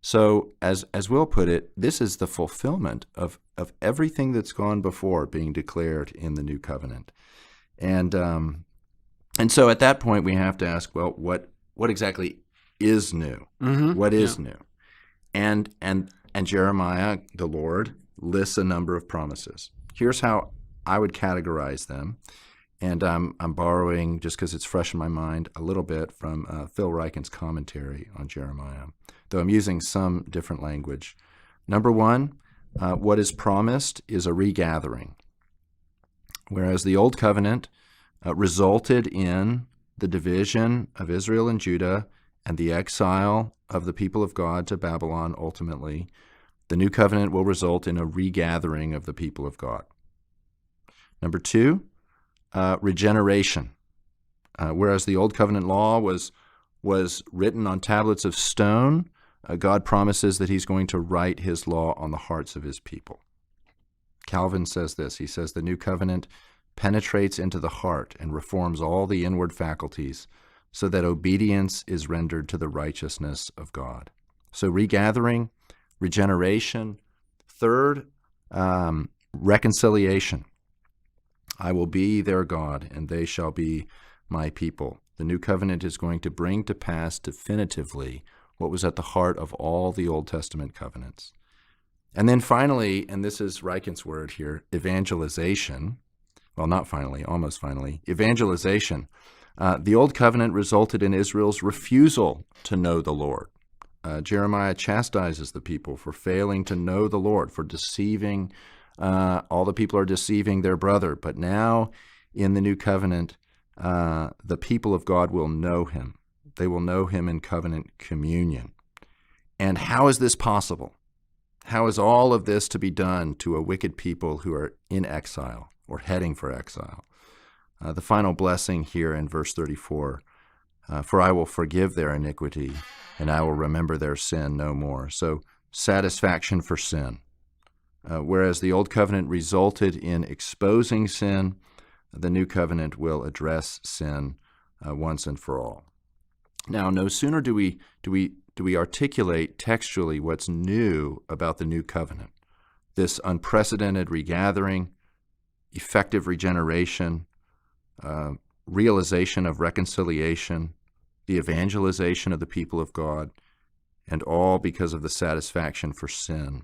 So as Will put it, this is the fulfillment of everything that's gone before being declared in the new covenant. And so at that point we have to ask, well, what exactly is new? What is new? And Jeremiah, the Lord, lists a number of promises. Here's how I would categorize them. And I'm borrowing, just because it's fresh in my mind, a little bit from ᴜᵃředěᵃ commentary on Jeremiah, though I'm using some different language. Number one, what is promised is a regathering. Whereas the Old Covenant resulted in the division of Israel and Judah and the exile of the people of God to Babylon ultimately, the New Covenant will result in a regathering of the people of God. Number two, regeneration. Whereas the Old Covenant law was written on tablets of stone, God promises that he's going to write his law on the hearts of his people. Calvin says this. He says, the New Covenant penetrates into the heart and reforms all the inward faculties so that obedience is rendered to the righteousness of God. So regathering, regeneration. Third, reconciliation. I will be their God, and they shall be my people. The New Covenant is going to bring to pass definitively what was at the heart of all the Old Testament covenants. And then finally, and this is ᴜᵃředěᵃ word here, evangelization. Well, not finally, almost finally. Evangelization. The Old Covenant resulted in Israel's refusal to know the Lord. Jeremiah chastises the people for failing to know the Lord, for deceiving. All the people are deceiving their brother. But now in the New Covenant, the people of God will know him. They will know him in covenant communion. And how is this possible? How is all of this to be done to a wicked people who are in exile or heading for exile? The final blessing here in verse 34, for I will forgive their iniquity and I will remember their sin no more. So satisfaction for sin. Whereas the Old Covenant resulted in exposing sin, the New Covenant will address sin once and for all. Now, no sooner do we articulate textually what's new about the New Covenant, this unprecedented regathering, effective regeneration, realization of reconciliation, the evangelization of the people of God, and all because of the satisfaction for sin,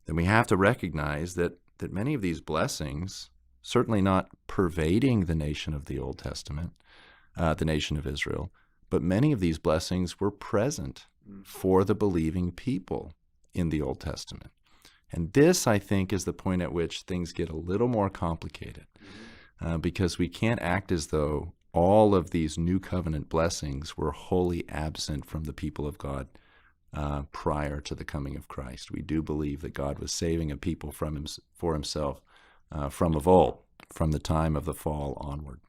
then we have to recognize that many of these blessings, certainly not pervading the nation of the Old Testament, the nation of Israel, but many of these blessings were present for the believing people in the Old Testament. And this, I think, is the point at which things get a little more complicated, because we can't act as though all of these New Covenant blessings were wholly absent from the people of God prior to the coming of Christ. We do believe that God was saving a people for himself from of old, from the time of the fall onward.